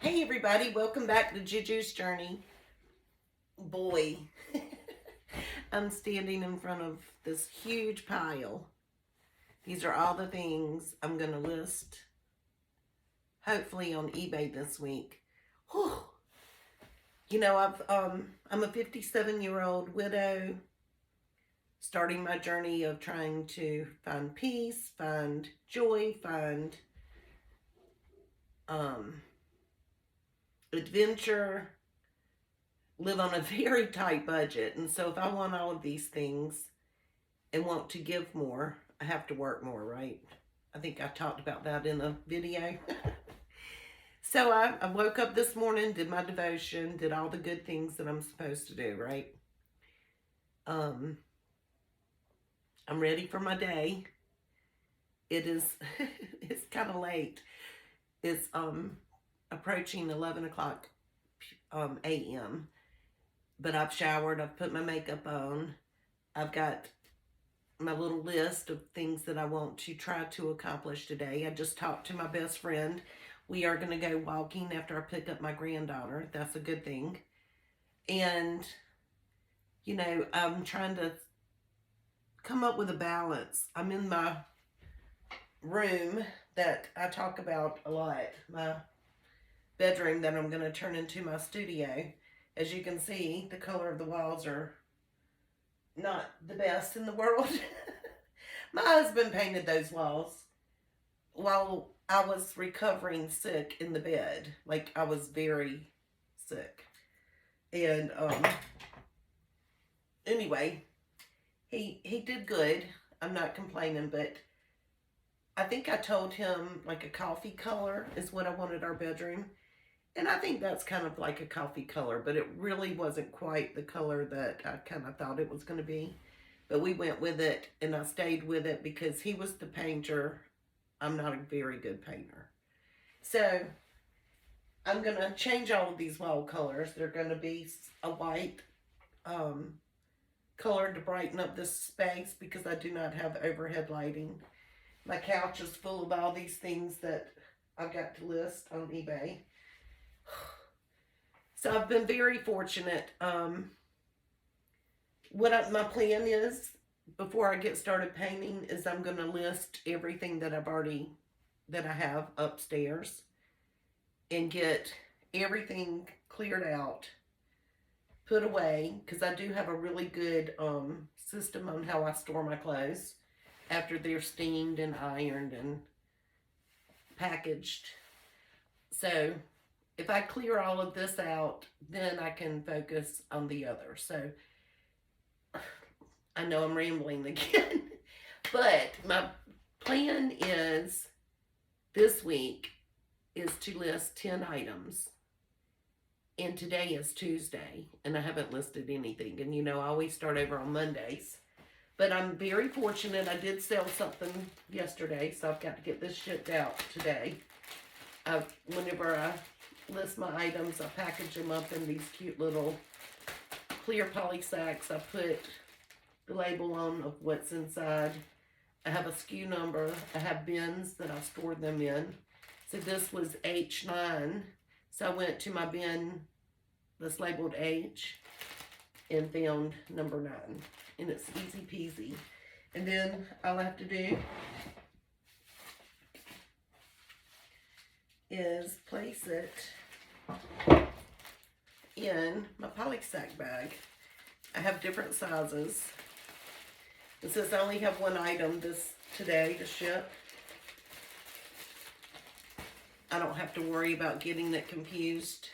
Hey everybody, welcome back to Juju's Journey. Boy, I'm standing in front of this huge pile. These are all the things I'm going to list, hopefully on eBay this week. Whew. You know, I'm a 57-year-old widow, starting my journey of trying to find peace, find joy, find um, adventure, live on a very tight budget. And so if I want all of these things and want to give more, I have to work more, right? I think I talked about that in a video. So I woke up this morning, did my devotion, did all the good things that I'm supposed to do, right? Um, I'm ready for my day. It is, it's kind of late. It's approaching 11 o'clock a.m. But I've showered, I've put my makeup on, I've got my little list of things that I want to try to accomplish today. I just talked to my best friend. We are going to go walking after I pick up my granddaughter. That's a good thing. And, you know, I'm trying to come up with a balance. I'm in my room that I talk about a lot, my bedroom that I'm going to turn into my studio. As you can see, the color of the walls are not the best in the world. My husband painted those walls while I was recovering sick in the bed. Like, I was very sick. And anyway, he did good. I'm not complaining, but I think I told him like a coffee color is what I wanted our bedroom. And I think that's kind of like a coffee color, but it really wasn't quite the color that I kind of thought it was going to be. But we went with it, and I stayed with it because he was the painter. I'm not a very good painter. So I'm going to change all of these wall colors. They're going to be a white um, color to brighten up this space because I do not have overhead lighting. My couch is full of all these things that I've got to list on eBay. So I've been very fortunate. My plan is before I get started painting is I'm going to list everything that I have upstairs and get everything cleared out, put away, because I do have a really good system on how I store my clothes after they're steamed and ironed and packaged. So if I clear all of this out, then I can focus on the other. So I know I'm rambling again, but my plan is this week is to list 10 items. And today is Tuesday, and I haven't listed anything. And you know, I always start over on Mondays. But I'm very fortunate. I did sell something yesterday, so I've got to get this shipped out today. Whenever I list my items, I package them up in these cute little clear poly sacks. I put the label on of what's inside. I have a SKU number. I have bins that I store them in. So this was H9. So I went to my bin that's labeled H and found number 9. And it's easy peasy. And then all I have to do is place it in my polysack bag. I have different sizes. And since I only have one item today to ship, I don't have to worry about getting it confused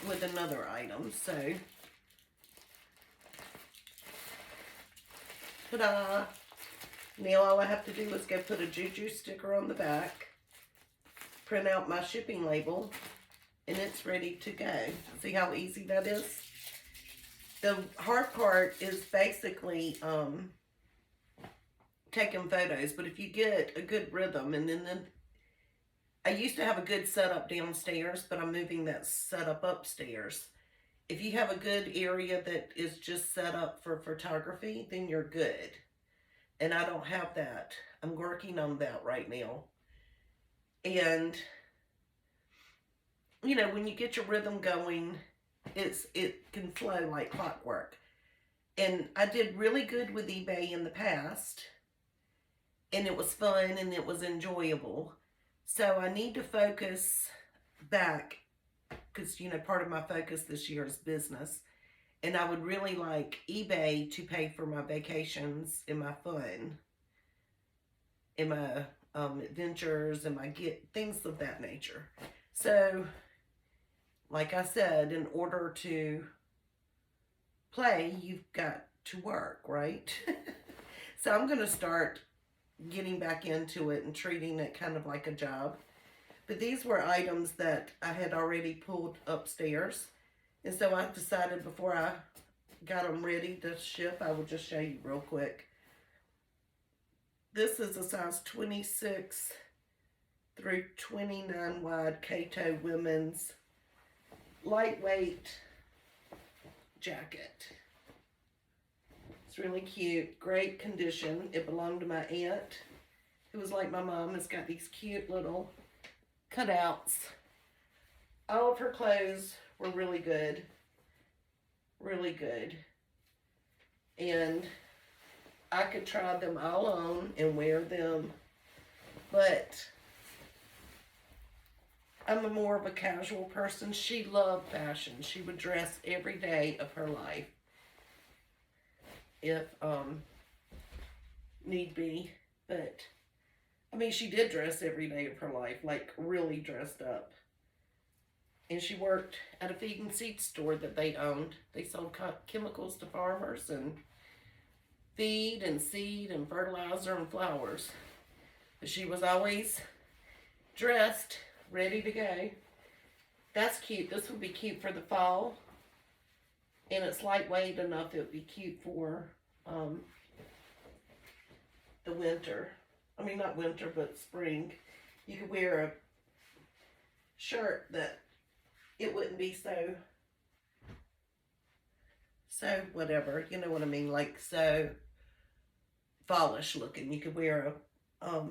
with another item. So, ta-da! Now all I have to do is go put a Juju sticker on the back, print out my shipping label, and it's ready to go. See how easy that is? The hard part is basically taking photos, but if you get a good rhythm, and then I used to have a good setup downstairs, but I'm moving that setup upstairs. If you have a good area that is just set up for photography, then you're good. And I don't have that. I'm working on that right now. And you know, when you get your rhythm going, it can flow like clockwork. And I did really good with eBay in the past, and it was fun and it was enjoyable. So I need to focus back because, you know, part of my focus this year is business. And I would really like eBay to pay for my vacations and my fun and my adventures and my get things of that nature. So, like I said, in order to play, you've got to work, right? So I'm going to start getting back into it and treating it kind of like a job. But these were items that I had already pulled upstairs. And so I decided before I got them ready to ship, I will just show you real quick. This is a size 26 through 29 wide Kato women's lightweight jacket. It's really cute, great condition. It belonged to my aunt, who was like my mom. It's got these cute little cutouts. All of her clothes were really good, really good. And I could try them all on and wear them, but I'm more of a casual person. She loved fashion. She would dress every day of her life if need be. But I mean, she did dress every day of her life, like really dressed up. And she worked at a feed and seed store that they owned. They sold chemicals to farmers and feed and seed and fertilizer and flowers. But she was always dressed, ready to go. That's cute. This would be cute for the fall. And it's lightweight enough it would be cute for the winter. I mean, not winter, but spring. You could wear a shirt that it wouldn't be so whatever, you know what I mean, like so fallish looking. You could wear a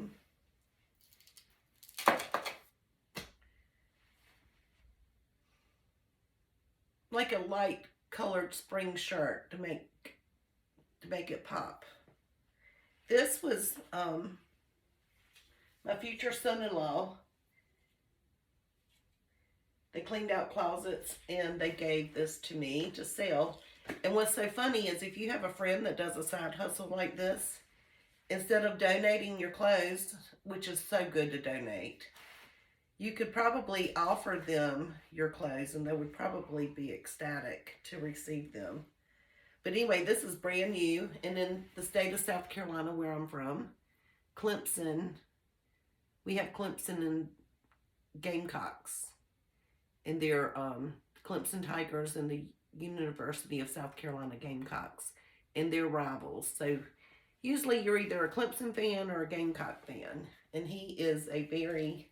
like a light colored spring shirt to make it pop. This was my future son-in-law. They cleaned out closets and they gave this to me to sell. And what's so funny is if you have a friend that does a side hustle like this, instead of donating your clothes, which is so good to donate, you could probably offer them your clothes and they would probably be ecstatic to receive them. But anyway, this is brand new. And in the state of South Carolina, where I'm from, Clemson, we have Clemson and Gamecocks. And they're Clemson Tigers and the University of South Carolina Gamecocks. And they're rivals. So usually you're either a Clemson fan or a Gamecock fan. And he is a very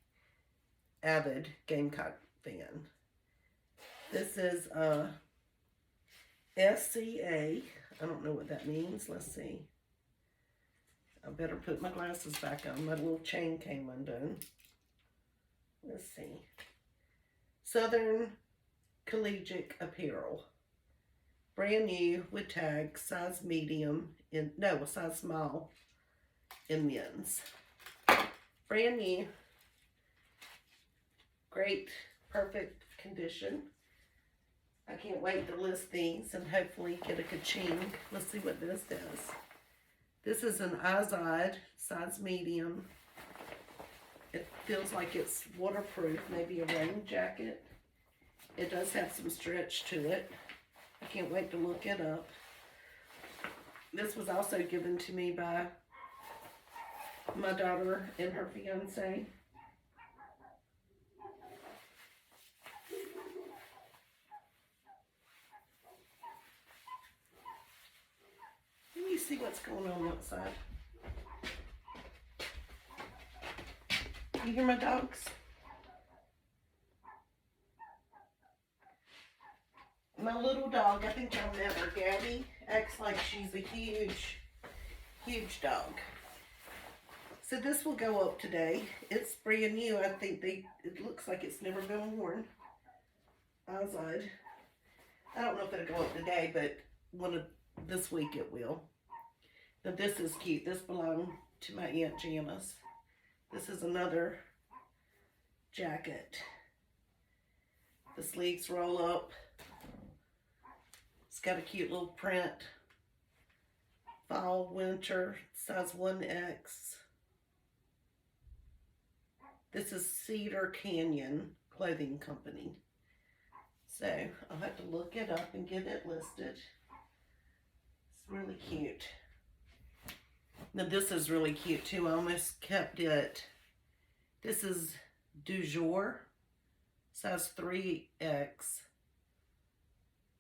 avid Gamecock fan. This is SCA. I don't know what that means. Let's see. I better put my glasses back on. My little chain came undone. Let's see. Southern Collegiate Apparel. Brand new with tags. Size medium. Size small in men's. Brand new. Great, perfect condition. I can't wait to list these and hopefully get a ka-ching. Let's see what this does. This is an Izod, size medium. It feels like it's waterproof, maybe a rain jacket. It does have some stretch to it. I can't wait to look it up. This was also given to me by my daughter and her fiance. Let me see what's going on outside. You hear my dogs? My little dog, I think y'all met her, Gabby, acts like she's a huge, huge dog. So this will go up today. It's brand new. I think it looks like it's never been worn. Azad. I don't know if it'll go up today, but this week it will. Now this is cute. This belonged to my Aunt Janice. This is another jacket. The sleeves roll up. It's got a cute little print. Fall, winter, size 1X. This is Cedar Canyon Clothing Company. So I'll have to look it up and get it listed. It's really cute. Now this is really cute too. I almost kept it. This is Du Jour, size 3X.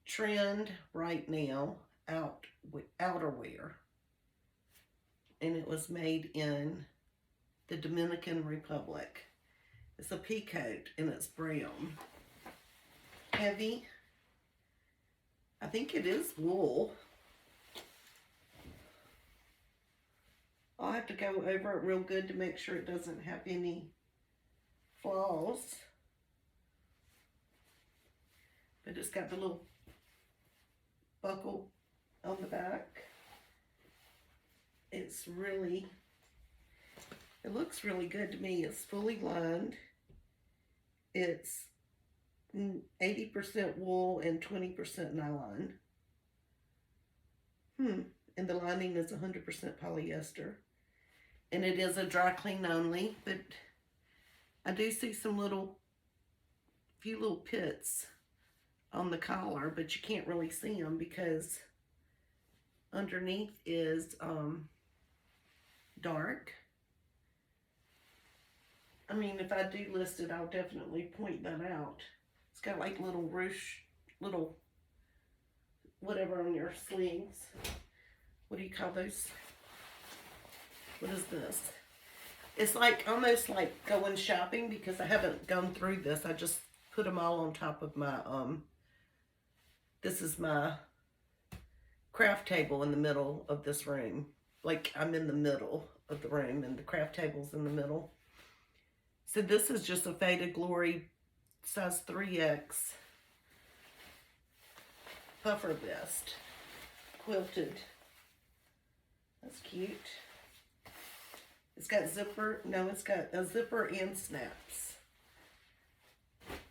Trend right now, outerwear. And it was made in the Dominican Republic. It's a peacoat and it's brown. Heavy. I think it is wool. I'll have to go over it real good to make sure it doesn't have any flaws. But it's got the little buckle on the back. It looks really good to me. It's fully lined. It's 80% wool and 20% nylon. And the lining is 100% polyester. And it is a dry clean only, but I do see some few little pits on the collar, but you can't really see them because underneath is dark. I mean, if I do list it, I'll definitely point that out. It's got like little whatever on your sleeves. What do you call those? What is this? It's like almost like going shopping because I haven't gone through this. I just put them all on top of my, this is my craft table in the middle of this room. Like I'm in the middle of the room and the craft table's in the middle. So this is just a Faded Glory size 3X puffer vest, quilted. That's cute. It's got zipper. No, it's got a zipper and snaps.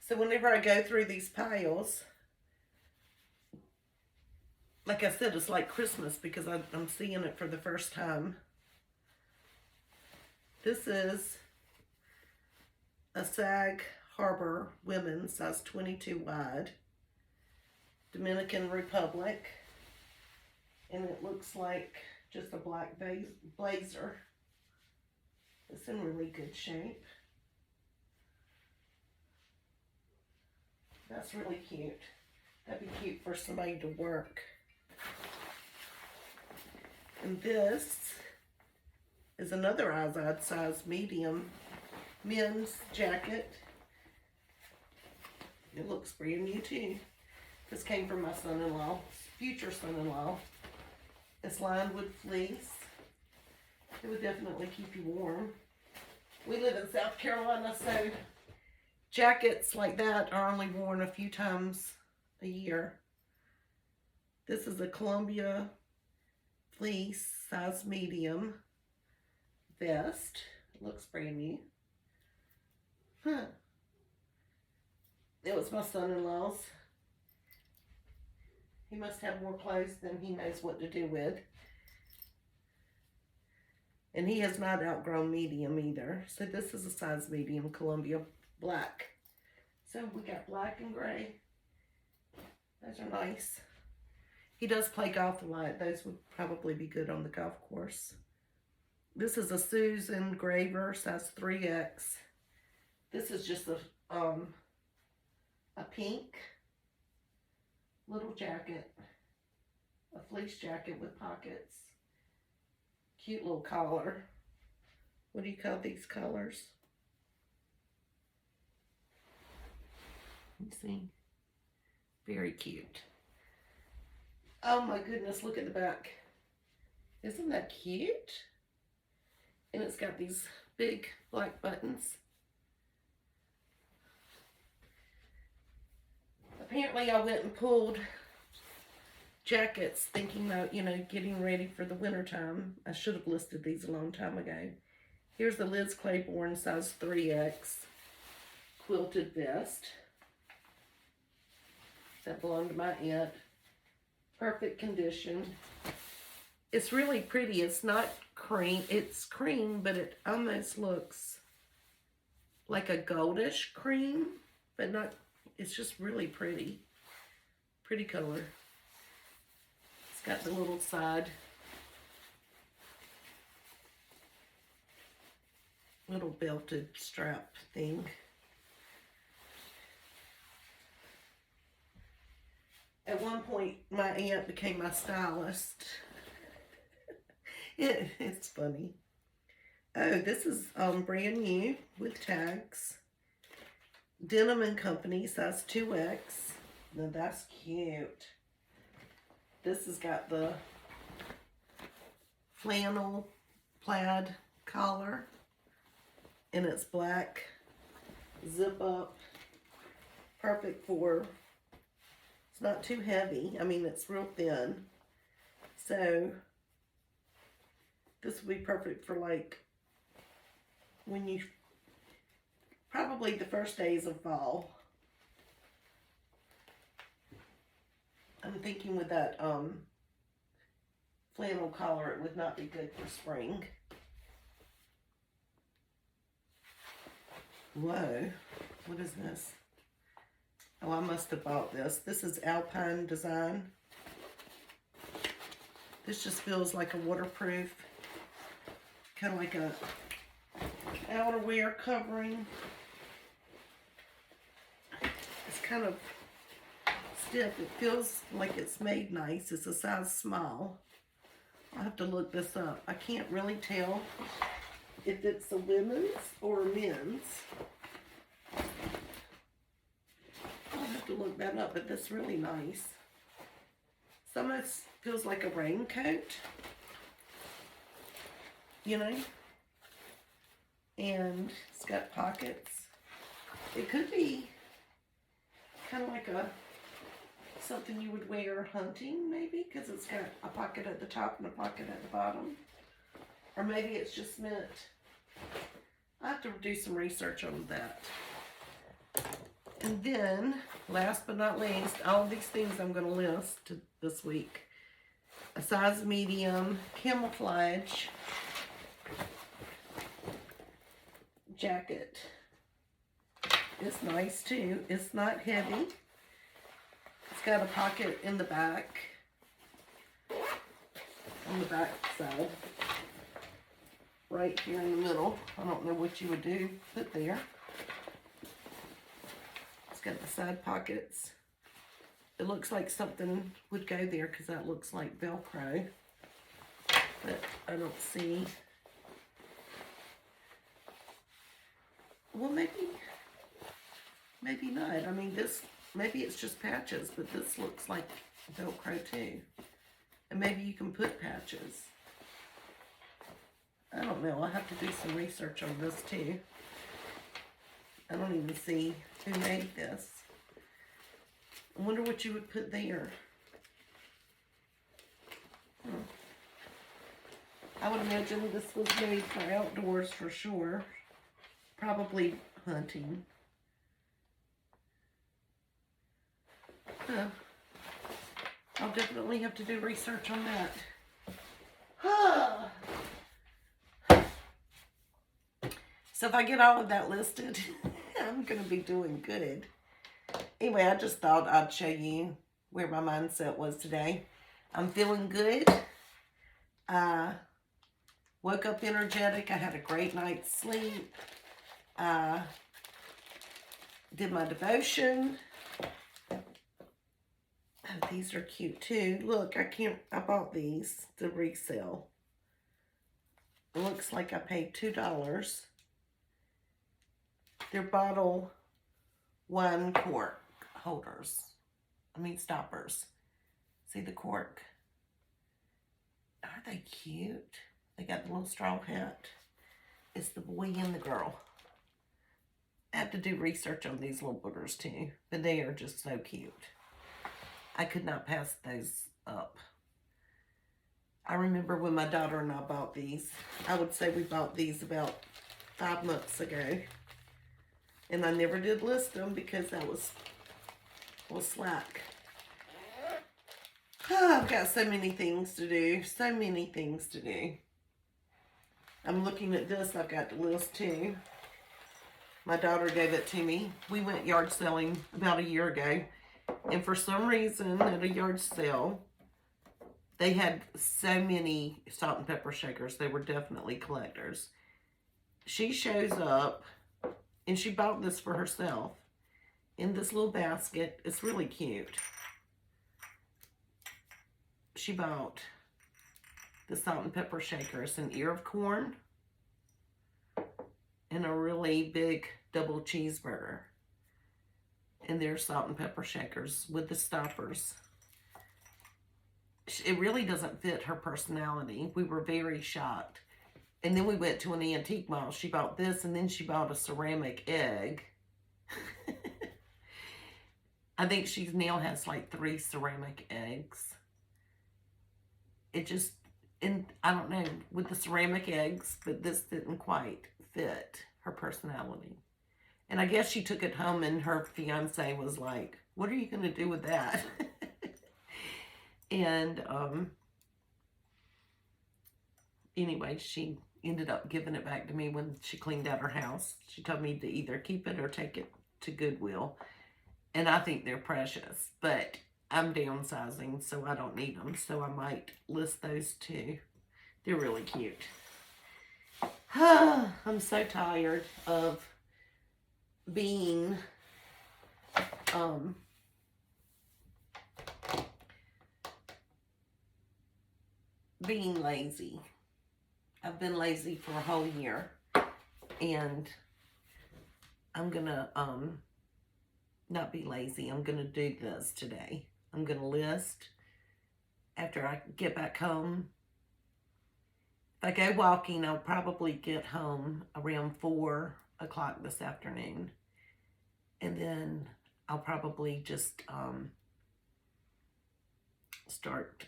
So whenever I go through these piles, like I said, it's like Christmas because I'm seeing it for the first time. This is a Sag Harbor women's size 22 wide, Dominican Republic, and it looks like just a black blazer. It's in really good shape. That's really cute. That'd be cute for somebody to work. And this is another Azad size medium men's jacket. It looks brand new too. This came from my son-in-law, future son-in-law. It's lined with fleece. It would definitely keep you warm. We live in South Carolina, so jackets like that are only worn a few times a year. This is a Columbia fleece size medium vest. It looks brand new. It was my son-in-law's. He must have more clothes than he knows what to do with. And he has not outgrown medium either. So this is a size medium, Columbia black. So we got black and gray. Those are nice. He does play golf a lot. Those would probably be good on the golf course. This is a Susan Graver, size 3X. This is just a pink little jacket. A fleece jacket with pockets. Cute little collar. What do you call these collars? You see? Very cute. Oh my goodness, look at the back. Isn't that cute? And it's got these big black buttons. apparently I went and pulled jackets thinking that, getting ready for the winter time. I should have listed these a long time ago. Here's the Liz Claiborne size 3X quilted vest. That belonged to my aunt. Perfect condition. It's really pretty. It's not cream. It's cream, but it almost looks like a goldish cream, but not, it's just really pretty. Pretty color. It's got the little side, little belted strap thing. At one point, my aunt became my stylist. It's funny. Oh, this is brand new with tags. Denim & Company, size 2X. Now that's cute. This has got the flannel plaid collar. And it's black. Zip up. Perfect for... It's not too heavy. I mean, it's real thin. So, this would be perfect for like, when you, probably the first days of fall. I'm thinking with that flannel collar, it would not be good for spring. Whoa, what is this? Oh, I must have bought this. This is Alpine Design. This just feels like a waterproof, kind of like a outerwear covering. It's kind of stiff. It feels like it's made nice. It's a size small. I'll have to look this up. I can't really tell if it's a women's or a men's. I'll have to look that up, but that's really nice. Some of it feels like a raincoat, and it's got pockets. It could be kind of like something you would wear hunting, maybe, because it's got a pocket at the top and a pocket at the bottom. Or maybe it's just meant, I have to do some research on that. And then, last but not least, all of these things I'm going to list this week. A size medium camouflage jacket. It's nice too. It's not heavy. It's got a pocket in the back. On the back side. Right here in the middle. I don't know what you would put there. Got the side pockets. It looks like something would go there because that looks like Velcro, but I don't see. Well, maybe not. I mean, maybe it's just patches, but this looks like Velcro too. And maybe you can put patches. I don't know. I'll have to do some research on this too. I don't even see who made this. I wonder what you would put there. I would imagine this was made for outdoors for sure. Probably hunting. I'll definitely have to do research on that. So if I get all of that listed, I'm going to be doing good. Anyway, I just thought I'd show you where my mindset was today. I'm feeling good. I woke up energetic. I had a great night's sleep. I did my devotion. Oh, these are cute too. Look, I bought these to resell. It looks like I paid $2. They're bottle wine cork holders. Stoppers. See the cork? Aren't they cute? They got the little straw hat. It's the boy and the girl. I have to do research on these little boogers too, but they are just so cute. I could not pass those up. I remember when my daughter and I bought these. I would say we bought these about 5 months ago. And I never did list them because that was slack. Oh, I've got so many things to do. So many things to do. I'm looking at this I've got to list too. My daughter gave it to me. We went yard selling about a year ago. And for some reason at a yard sale, they had so many salt and pepper shakers. They were definitely collectors. She shows up and she bought this for herself in this little basket. It's really cute. She bought the salt and pepper shaker. It's an ear of corn and a really big double cheeseburger. And they're salt and pepper shakers with the stoppers. It really doesn't fit her personality. We were very shocked. And then we went to an antique mall. She bought this, and then she bought a ceramic egg. I think she now has like 3 ceramic eggs. It just, and I don't know, with the ceramic eggs, but this didn't quite fit her personality. And I guess she took it home and her fiance was like, what are you going to do with that? And anyway, she ended up giving it back to me when she cleaned out her house. She told me to either keep it or take it to Goodwill. And I think they're precious, but I'm downsizing, so I don't need them. So I might list those too. They're really cute. I'm so tired of being lazy. I've been lazy for a whole year, and I'm gonna not be lazy. I'm gonna do this today. I'm gonna list after I get back home. If I go walking, I'll probably get home around 4 o'clock this afternoon, and then I'll probably just start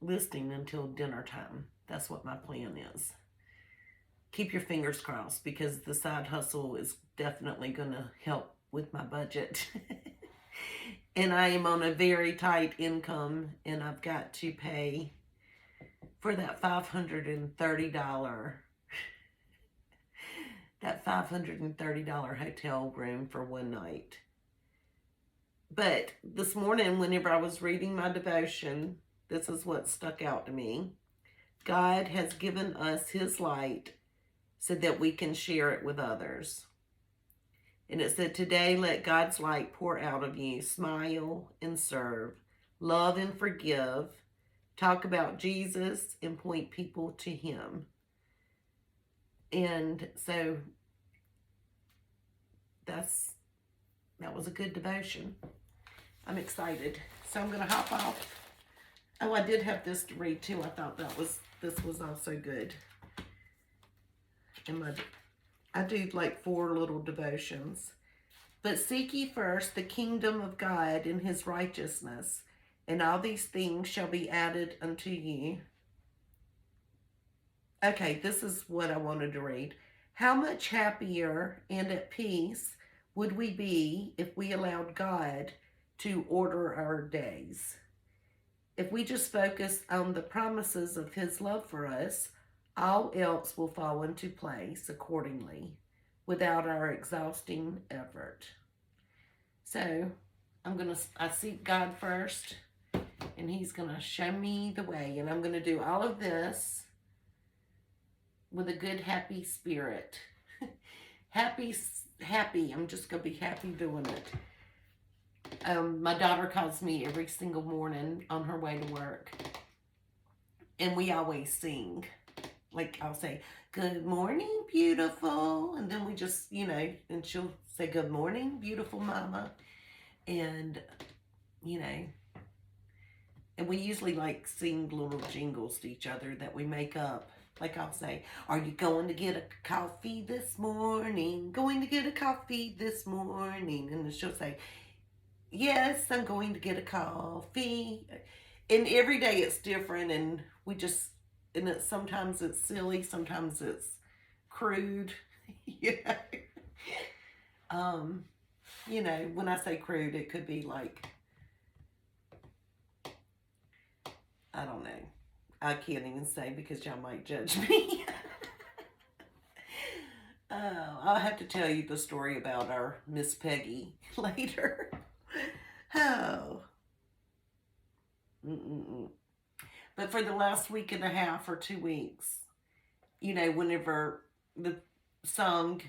listing until dinner time. That's what my plan is. Keep your fingers crossed, because the side hustle is definitely going to help with my budget. And I am on a very tight income, and I've got to pay for that $530 hotel room for one night. But this morning, whenever I was reading my devotion, this is what stuck out to me. God has given us his light so that we can share it with others. And it said, today let God's light pour out of you. Smile and serve. Love and forgive. Talk about Jesus and point people to him. And so that was a good devotion. I'm excited. So I'm going to hop off. Oh, I did have this to read too. I thought this was also good. And I do like 4 little devotions. But seek ye first the kingdom of God and his righteousness, and all these things shall be added unto you. Okay, this is what I wanted to read. How much happier and at peace would we be if we allowed God to order our days? If we just focus on the promises of his love for us, all else will fall into place accordingly without our exhausting effort. So I seek God first, and he's going to show me the way. And I'm going to do all of this with a good, happy spirit. happy. I'm just going to be happy doing it. My daughter calls me every single morning on her way to work, and we always sing. Like, I'll say, good morning, beautiful, and then we just, and she'll say, good morning, beautiful mama, and, and we usually, like, sing little jingles to each other that we make up. Like, I'll say, are you going to get a coffee this morning? Going to get a coffee this morning? And then she'll say, Yes, I'm going to get a coffee. And every day it's different, and we just, and sometimes it's silly, sometimes it's crude. Yeah. Um, when I say crude, it could be like, I don't know. I can't even say because y'all might judge me. I'll have to tell you the story about our Miss Peggy later. Oh. Mm-mm-mm. But for the last week and a half or 2 weeks, whenever the song,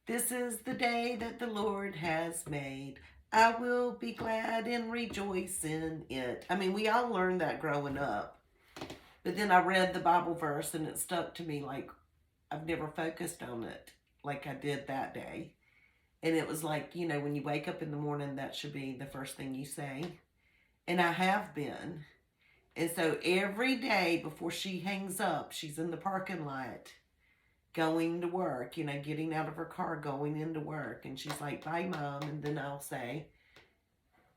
"This is the day that the Lord has made, I will be glad and rejoice in it." I mean, we all learned that growing up. But then I read the Bible verse and it stuck to me like I've never focused on it like I did that day. And it was like, when you wake up in the morning, that should be the first thing you say. And I have been. And so every day before she hangs up, she's in the parking lot going to work, getting out of her car, going into work. And she's like, "Bye, Mom." And then I'll say,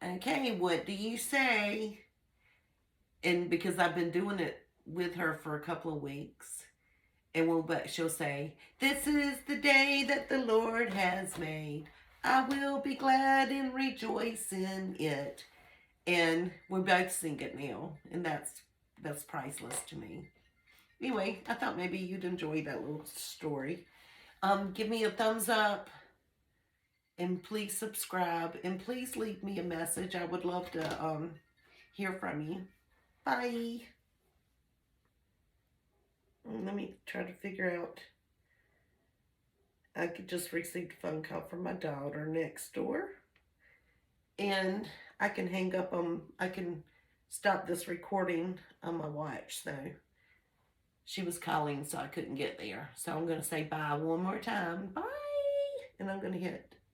"Okay, what do you say?" And because I've been doing it with her for a couple of weeks, but she'll say, "This is the day that the Lord has made. I will be glad and rejoice in it." And we both sing it now, and that's priceless to me. Anyway, I thought maybe you'd enjoy that little story. Give me a thumbs up, and please subscribe, and please leave me a message. I would love to hear from you. Bye. Let me try to figure out. I could just received a phone call from my daughter next door, and I can hang up on. I can stop this recording on my watch. So she was calling, so I couldn't get there. So I'm going to say bye one more time. Bye, and I'm going to hit